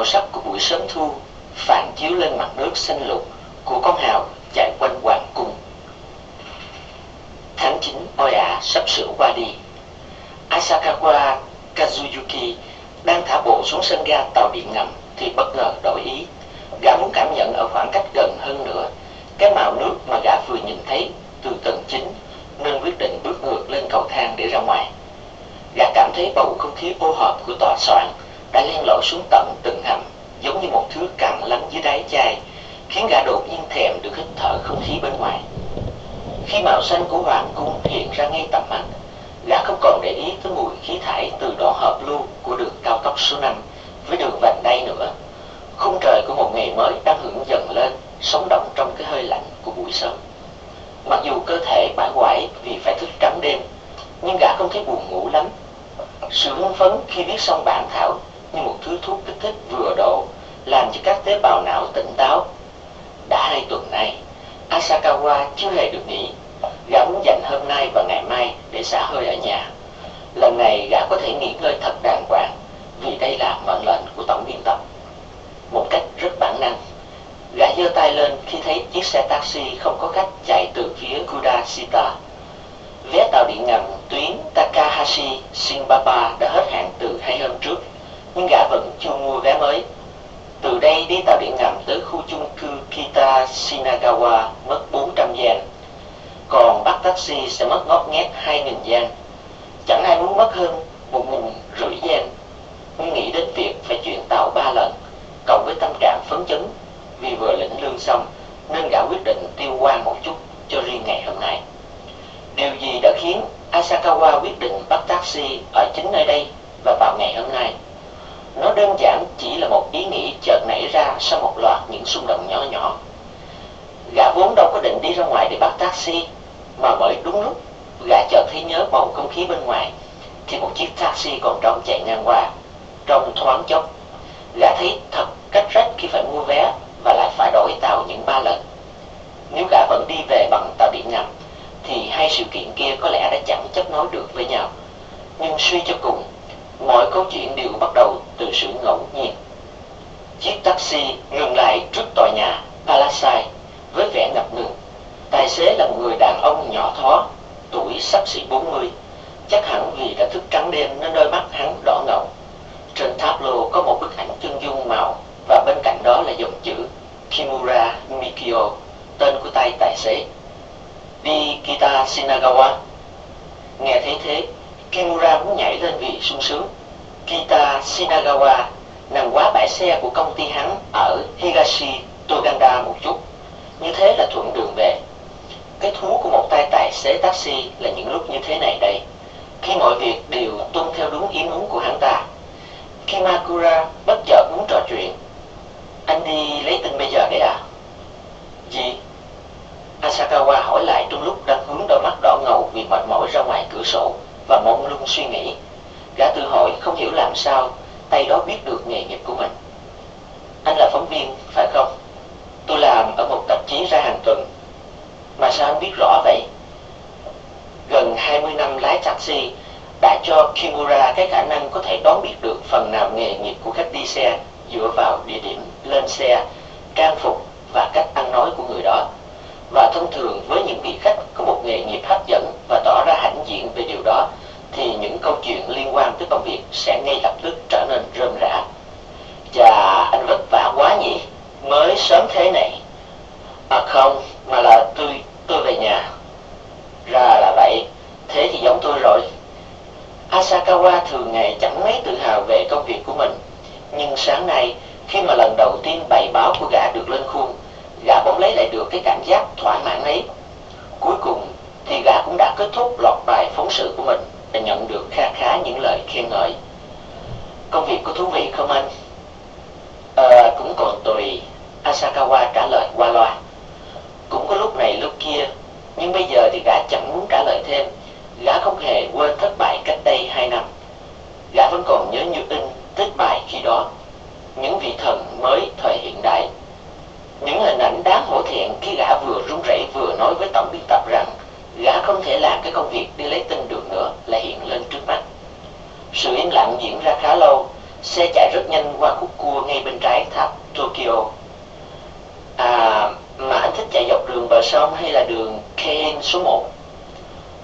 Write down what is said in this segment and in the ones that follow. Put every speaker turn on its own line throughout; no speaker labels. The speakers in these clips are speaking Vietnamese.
Màu sắc của buổi sớm thu phản chiếu lên mặt nước xanh lục của con hào chạy quanh hoàng cung. Tháng 9 oi ả sắp sửa qua đi. Asakawa Kazuyuki đang thả bộ xuống sân ga tàu điện ngầm thì bất ngờ đổi ý. Gã muốn cảm nhận ở khoảng cách gần hơn nữa cái màu nước mà gã vừa nhìn thấy từ tầng 9, nên quyết định bước ngược lên cầu thang để ra ngoài. Gã cảm thấy bầu không khí ô hợp của tòa soạn đã len lỏi xuống tận từng hầm, giống như một thứ cặn lắng dưới đáy chai, khiến gã đột nhiên thèm được hít thở không khí bên ngoài. Khi màu xanh của hoàng cung hiện ra ngay tầm mắt, gã không còn để ý tới mùi khí thải từ đoạn hợp lưu của đường cao tốc số 5 với đường vành đai nữa. Khung trời của một ngày mới đang hưởng dần lên, sống động trong cái hơi lạnh của buổi sớm. Mặc dù cơ thể bã quải vì phải thức trắng đêm, nhưng gã không thấy buồn ngủ lắm. Sự hưng phấn khi viết xong bản thảo như một thứ thuốc kích thích vừa độ, làm cho các tế bào não tỉnh táo. Đã 2 tuần nay, Asakawa chưa hề được nghỉ. Gã muốn dành hôm nay và ngày mai để xả hơi ở nhà. Lần này gã có thể nghỉ ngơi thật đàng hoàng, vì đây là mệnh lệnh của tổng biên tập. Một cách rất bản năng, gã giơ tay lên khi thấy chiếc xe taxi không có khách chạy từ phía Kudashita. Vé tàu điện ngầm tuyến Takahashi Shinbaba đã hết hạn từ 2 hôm trước, nhưng gã vẫn chưa mua vé mới. Từ đây đi tàu điện ngầm tới khu chung cư Kita Shinagawa mất 400 yen, còn bắt taxi sẽ mất ngót nghét 2.000 yen. Chẳng ai muốn mất hơn 1.500 yen, nhưng nghĩ đến việc phải chuyển tàu 3 lần, cộng với tâm trạng phấn chấn vì vừa lĩnh lương xong, nên gã quyết định tiêu qua một chút cho riêng ngày hôm nay. Điều gì đã khiến Asakawa quyết định bắt taxi ở chính nơi đây và vào ngày hôm nay? Nó đơn giản chỉ là một ý nghĩ chợt nảy ra sau một loạt những xung động nhỏ nhỏ. Gã vốn đâu có định đi ra ngoài để bắt taxi, mà bởi đúng lúc gã chợt thấy nhớ bầu không khí bên ngoài thì một chiếc taxi còn trống chạy ngang qua. Trong thoáng chốc, gã thấy thật cách rách khi phải mua vé và lại phải đổi tàu những 3 lần. Nếu gã vẫn đi về bằng tàu điện ngầm thì hai sự kiện kia có lẽ đã chẳng chấp nối được với nhau. Nhưng suy cho cùng, mọi câu chuyện đều bắt đầu từ sự ngẫu nhiên. Chiếc taxi ngừng lại trước tòa nhà Palisade với vẻ ngập ngừng. Tài xế là một người đàn ông nhỏ thó, tuổi xấp xỉ 40. Chắc hẳn vì đã thức trắng đêm nên đôi mắt hắn đỏ ngầu. Trên tableau có một bức ảnh chân dung màu và bên cạnh đó là dòng chữ Kimura Mikio, tên của tay tài xế. Đi Kita Shinagawa. Nghe thấy thế, Kimura muốn nhảy lên vì sung sướng. Kita Shinagawa nằm quá bãi xe của công ty hắn ở Higashi Toganda một chút. Như thế là thuận đường về. Cái thú của một tay tài xế taxi là những lúc như thế này đây, khi mọi việc đều tuân theo đúng ý muốn của hắn ta. Kimakura bất chợt muốn trò chuyện. Anh đi lấy tin bây giờ đấy à? Gì? Asakawa hỏi lại trong lúc đang hướng đôi mắt đỏ ngầu vì mệt mỏi ra ngoài cửa sổ và mông lung suy nghĩ. Gã tự hỏi không hiểu làm sao tay đó biết được nghề nghiệp của mình. Anh là phóng viên, phải không? Tôi làm ở một tạp chí ra hàng tuần. Mà sao anh biết rõ vậy? Gần 20 năm lái taxi đã cho Kimura cái khả năng có thể đoán biết được phần nào nghề nghiệp của khách đi xe dựa vào địa điểm lên xe, trang phục và cách ăn nói của người đó. Và thông thường với những vị khách có một nghề nghiệp hấp dẫn và tỏ ra hãnh diện về điều đó, thì những câu chuyện liên quan tới công việc sẽ ngay lập tức trở nên rơm rã. Chà, anh vất vả quá nhỉ, mới sớm thế này. À không, mà là tôi về nhà. Ra là vậy, thế thì giống tôi rồi. Asakawa thường ngày chẳng mấy tự hào về công việc của mình, nhưng sáng nay khi mà lần đầu tiên bài báo của gã được lên khuôn, gã bỗng lấy lại được cái cảm giác thỏa mãn ấy. Cuối cùng thì gã cũng đã kết thúc loạt bài phóng sự của mình và nhận được kha khá những lời khen ngợi. Công việc có thú vị không anh? Cũng còn tùy, Asakawa trả lời qua loa. Cũng có lúc này lúc kia, nhưng bây giờ thì gã chẳng muốn trả lời thêm. Gã không hề quên thất bại cách đây 2 năm. Gã vẫn còn nhớ như in thất bại khi đó. Những vị thần mới thời hiện đại. Những hình ảnh đáng hổ thẹn khi gã vừa run rẩy vừa nói với tổng biên tập rằng gã không thể làm cái công việc đi lấy tin được nữa là hiện lên trước mắt. Sự im lặng diễn ra khá lâu. Xe chạy rất nhanh qua khúc cua ngay bên không hay là đường Kein số 1.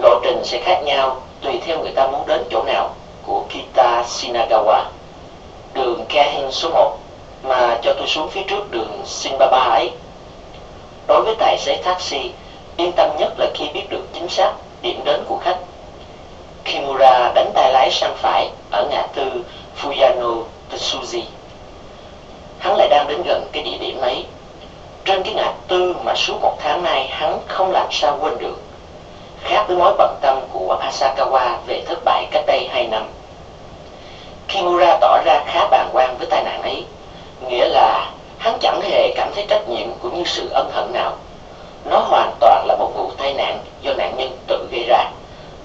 Lộ trình sẽ khác nhau tùy theo người ta muốn đến chỗ nào của Kita Shinagawa. Đường Kein số 1 mà cho tôi xuống phía trước đường Shinbaba ấy. Đối với tài xế taxi, yên tâm nhất là khi biết được chính xác điểm đến của khách. Kimura đánh tay lái sang phải ở ngã tư Fuyano Tsuji. Hắn lại đang đến gần cái địa điểm ấy, trên cái ngã tư mà suốt một tháng nay hắn không làm sao quên được. Khác với mối bận tâm của Asakawa về thất bại cách đây 2 năm. Kimura tỏ ra khá bàng hoàng với tai nạn ấy, nghĩa là hắn chẳng hề cảm thấy trách nhiệm cũng như sự ân hận nào. Nó hoàn toàn là một vụ tai nạn do nạn nhân tự gây ra,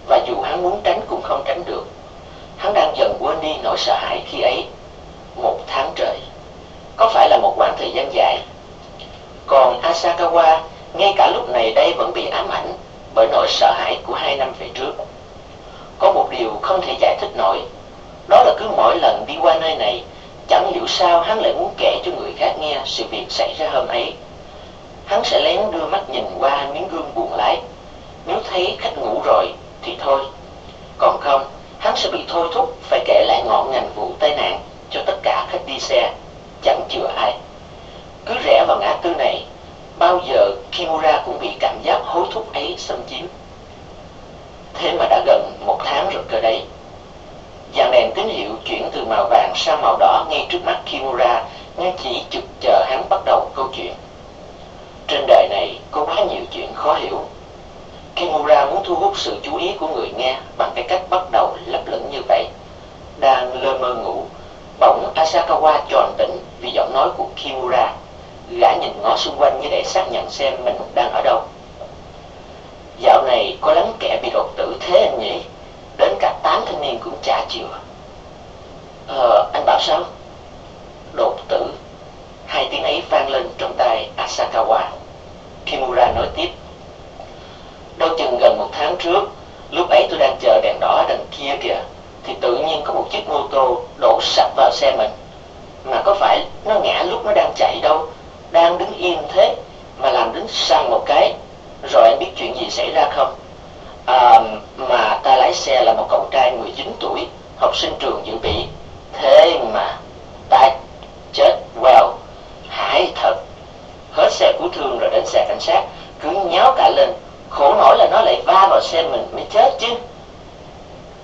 và dù hắn muốn tránh cũng không tránh được. Hắn đang dần quên đi nỗi sợ hãi khi ấy. 1 tháng trời có phải là một khoảng thời gian dài. Còn Asakawa ngay cả lúc này đây vẫn bị ám ảnh bởi nỗi sợ hãi của 2 năm về trước. Có một điều không thể giải thích nổi, đó là cứ mỗi lần đi qua nơi này, chẳng hiểu sao hắn lại muốn kể cho người khác nghe sự việc xảy ra hôm ấy. Hắn sẽ lén đưa mắt nhìn qua miếng gương buồng lái. Nếu thấy khách ngủ rồi thì thôi, còn không hắn sẽ bị thôi thúc phải kể lại ngọn ngành vụ tai nạn cho tất cả khách đi xe, chẳng chừa ai. Cứ rẽ vào ngã tư này, bao giờ Kimura cũng bị cảm giác hối thúc ấy xâm chiếm. Thế mà đã gần 1 tháng rồi cơ đấy. Dàn đèn tín hiệu chuyển từ màu vàng sang màu đỏ ngay trước mắt Kimura, nhưng chỉ chực chờ hắn bắt đầu câu chuyện. Trên đời này có quá nhiều chuyện khó hiểu. Kimura muốn thu hút sự chú ý của người nghe bằng cái cách bắt đầu lấp lửng như vậy. Đang lơ mơ ngủ, bỗng Asakawa tròn tỉnh vì giọng nói của Kimura. Gã nhìn ngó xung quanh như để xác nhận xem mình đang ở đâu. Dạo này có lắm kẻ bị đột tử thế anh nhỉ? Đến cả 8 thanh niên cũng chả chịu. Anh bảo sao? Đột tử. 2 tiếng ấy vang lên trong tai Asakawa. Kimura nói tiếp. Đâu chừng gần 1 tháng trước, lúc ấy tôi đang chờ đèn đỏ đằng kia kìa, thì tự nhiên có một chiếc mô tô đổ sập vào xe mình. Mà có phải nó ngã lúc nó đang chạy đâu, đang đứng yên thế mà làm đến xăng một cái. Rồi anh biết chuyện gì xảy ra không? Mà ta lái xe là một cậu trai 19 tuổi, học sinh trường dự bị. Thế mà ta chết hãi thật. Hết xe cứu thương rồi đến xe cảnh sát, cứ nháo cả lên. Khổ nổi là nó lại va vào xe mình mới chết chứ.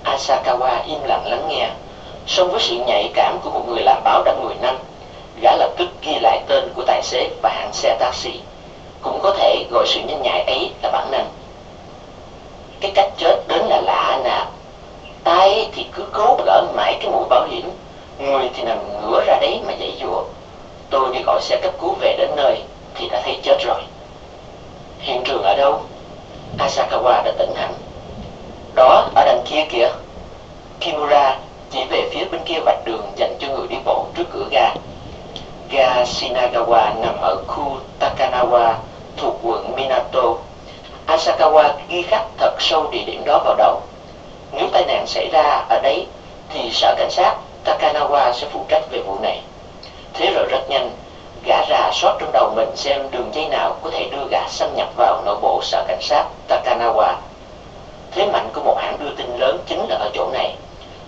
Asakawa im lặng lắng nghe. Song với sự nhạy cảm của một người làm báo đã 10 năm, gã lập tức ghi lại tên của tài xế và hãng xe taxi. Cũng có thể gọi sự nhanh nhạy ấy là bản năng. Cái cách chết đến là lạ nè. Tay thì cứ cố gỡ mãi cái mũ bảo hiểm, người thì nằm ngửa ra đấy mà giãy giụa. Tôi đi gọi xe cấp cứu về đến nơi thì đã thấy chết rồi. Hiện trường ở đâu? Asakawa đã tỉnh hẳn. Đó, ở đằng kia kìa. Kimura chỉ về phía bên kia vạch đường dành cho người đi bộ trước cửa ga. Ga Shinagawa nằm ở khu Takanawa thuộc quận Minato. Asakawa ghi khắc thật sâu địa điểm đó vào đầu. Nếu tai nạn xảy ra ở đấy thì sở cảnh sát Takanawa sẽ phụ trách về vụ này. Thế rồi rất nhanh, gã rà soát trong đầu mình xem đường dây nào có thể đưa gã xâm nhập vào nội bộ sở cảnh sát Takanawa. Thế mạnh của một hãng đưa tin lớn chính là ở chỗ này.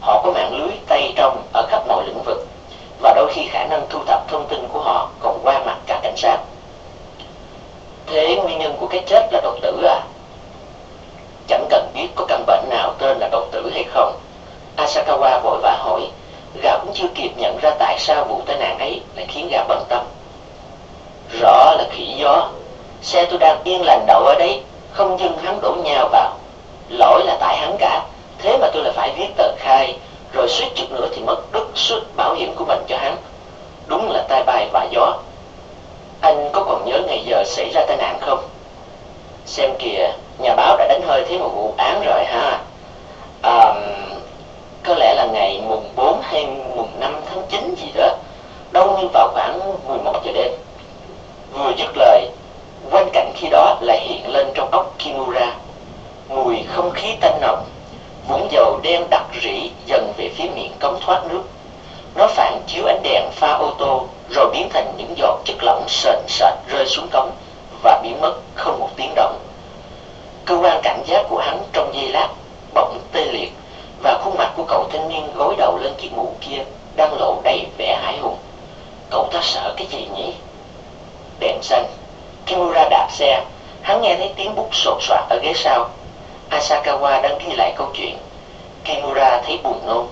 Họ có mạng lưới tay trong ở khắp mọi lĩnh vực, và đôi khi khả năng thu thập thông tin của họ còn qua mặt cả cảnh sát. Thế nguyên nhân của cái chết là đột tử à? Chẳng cần biết có căn bệnh nào tên là đột tử hay không, Asakawa vội vã hỏi. Gã cũng chưa kịp nhận ra tại sao vụ tai nạn ấy lại khiến gã bận tâm. Rõ là khỉ gió. Xe tôi đang yên lành đậu ở đấy, không dưng hắn đổ nhào vào. Lỗi là tại hắn cả. Thế mà tôi lại phải viết tờ khai, rồi suýt chút nữa thì mất đứt suất bảo hiểm của mình cho hắn. Đúng là tai bay vạ gió. Anh có còn nhớ ngày giờ xảy ra tai nạn không? Xem kìa, nhà báo đã đánh hơi thấy một vụ án rồi ha. Có lẽ là ngày mùng 4 hay mùng 5 tháng 9 gì đó, đâu như vào khoảng 11 giờ đêm. Vừa dứt lời, quanh cảnh khi đó lại hiện lên trong óc Kimura mùi không khí tanh nồng, vũng dầu đen đặc rỉ dần về phía miệng cống thoát nước. Nó phản chiếu ánh đèn pha ô tô rồi biến thành những giọt chất lỏng sền sệt rơi xuống cống và biến mất không một tiếng động. Cơ quan cảnh giác của hắn trong giây lát bỗng tê liệt, và khuôn mặt của cậu thanh niên gối đầu lên chiếc mũ kia đang lộ đầy vẻ hãi hùng. Cậu ta sợ cái gì nhỉ? Đèn xanh. Kimura đạp xe. Hắn nghe thấy tiếng bút sột soạt ở ghế sau. Asakawa đang ghi lại câu chuyện. Kimura thấy buồn nôn.